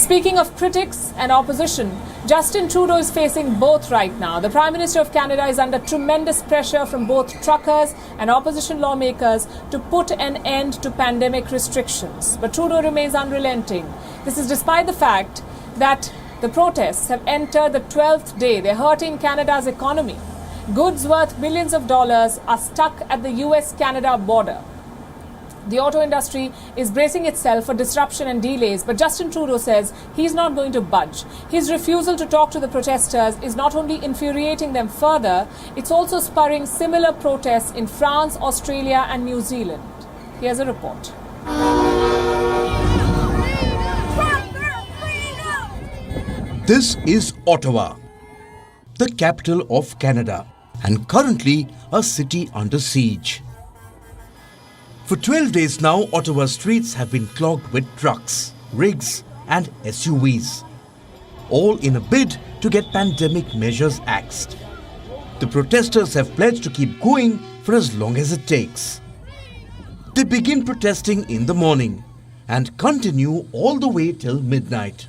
Speaking of critics and opposition, Justin Trudeau is facing both right now. The Prime Minister of Canada is under tremendous pressure from both truckers and opposition lawmakers to put an end to pandemic restrictions. But Trudeau remains unrelenting. This is despite the fact that the protests have entered the 12th day. They're hurting Canada's economy. Goods worth billions of dollars are stuck at the US-Canada border. The auto industry is bracing itself for disruption and delays, but Justin Trudeau says he's not going to budge. His refusal to talk to the protesters is not only infuriating them further, it's also spurring similar protests in France, Australia and New Zealand. Here's a report. This is Ottawa, the capital of Canada, and currently a city under siege. For 12 days now, Ottawa's streets have been clogged with trucks, rigs and SUVs, all in a bid to get pandemic measures axed. The protesters have pledged to keep going for as long as it takes. They begin protesting in the morning and continue all the way till midnight.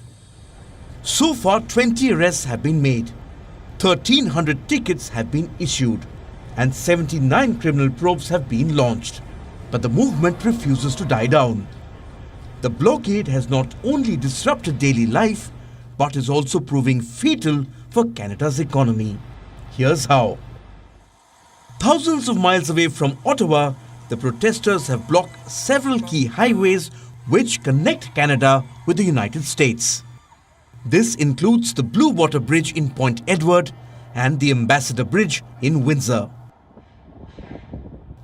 So far, 20 arrests have been made, 1,300 tickets have been issued, and 79 criminal probes have been launched. But the movement refuses to die down. The blockade has not only disrupted daily life, but is also proving fatal for Canada's economy. Here's how. Thousands of miles away from Ottawa, the protesters have blocked several key highways which connect Canada with the United States. This includes the Blue Water Bridge in Point Edward and the Ambassador Bridge in Windsor.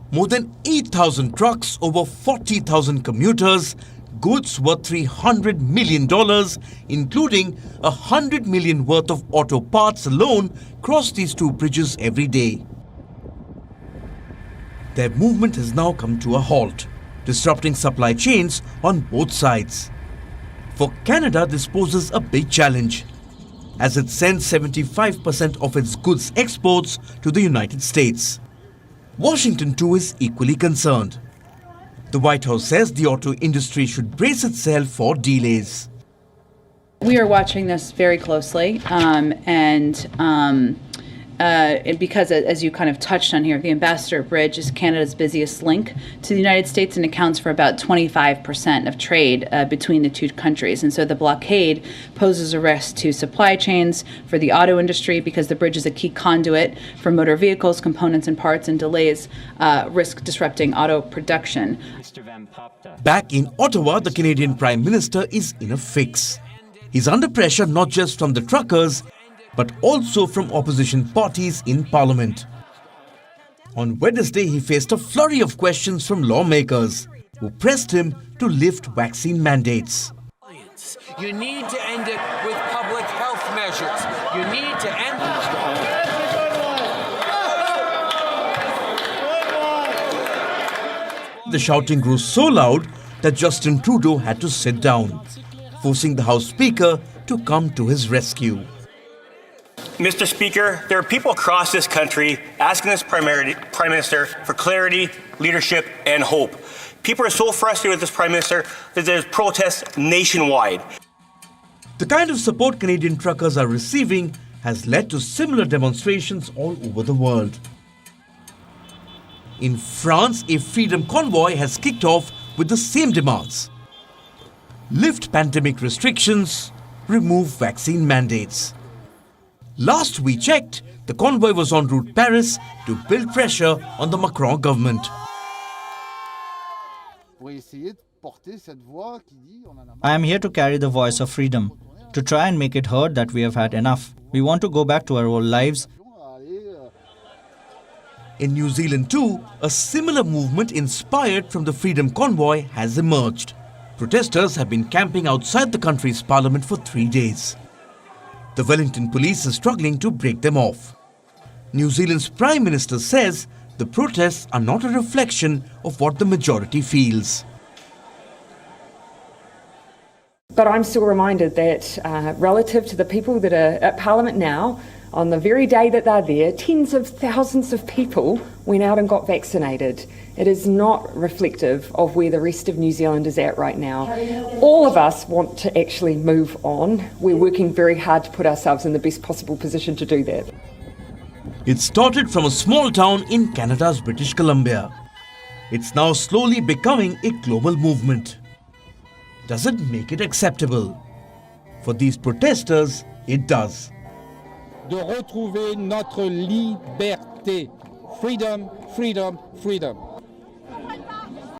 More than 8,000 trucks, over 40,000 commuters, goods worth $300 million, including $100 million worth of auto parts alone, cross these two bridges every day. Their movement has now come to a halt, disrupting supply chains on both sides. For Canada, this poses a big challenge, as it sends 75% of its goods exports to the United States. Washington too is equally concerned. The White House says the auto industry should brace itself for delays. We are watching this very closely, because, as you kind of touched on here, the Ambassador Bridge is Canada's busiest link to the United States and accounts for about 25% of trade between the two countries. And so the blockade poses a risk to supply chains for the auto industry because the bridge is a key conduit for motor vehicles, components and parts, and delays risk disrupting auto production. Back in Ottawa, the Canadian Prime Minister is in a fix. He's under pressure not just from the truckers, but also from opposition parties in Parliament. On Wednesday, he faced a flurry of questions from lawmakers who pressed him to lift vaccine mandates. You need to end it with public health measures. You need to end it. The shouting grew so loud that Justin Trudeau had to sit down, forcing the House Speaker to come to his rescue. Mr. Speaker, there are people across this country asking this Prime Minister for clarity, leadership, and hope. People are so frustrated with this Prime Minister that there's protests nationwide. The kind of support Canadian truckers are receiving has led to similar demonstrations all over the world. In France, a freedom convoy has kicked off with the same demands. Lift pandemic restrictions, remove vaccine mandates. Last we checked, the convoy was en route Paris to build pressure on the Macron government. I am here to carry the voice of freedom, to try and make it heard that we have had enough. We want to go back to our old lives. In New Zealand too, a similar movement inspired from the Freedom Convoy has emerged. Protesters have been camping outside the country's parliament for 3 days. The Wellington police is struggling to break them off. New Zealand's Prime Minister says the protests are not a reflection of what the majority feels. But I'm still reminded that relative to the people that are at Parliament now, On the very day that they're there, tens of thousands of people went out and got vaccinated. It is not reflective of where the rest of New Zealand is at right now. All of us want to actually move on. We're working very hard to put ourselves in the best possible position to do that. It started from a small town in Canada's British Columbia. It's now slowly becoming a global movement. Does it make it acceptable? For these protesters, it does. De retrouver notre liberté. Freedom, freedom, freedom.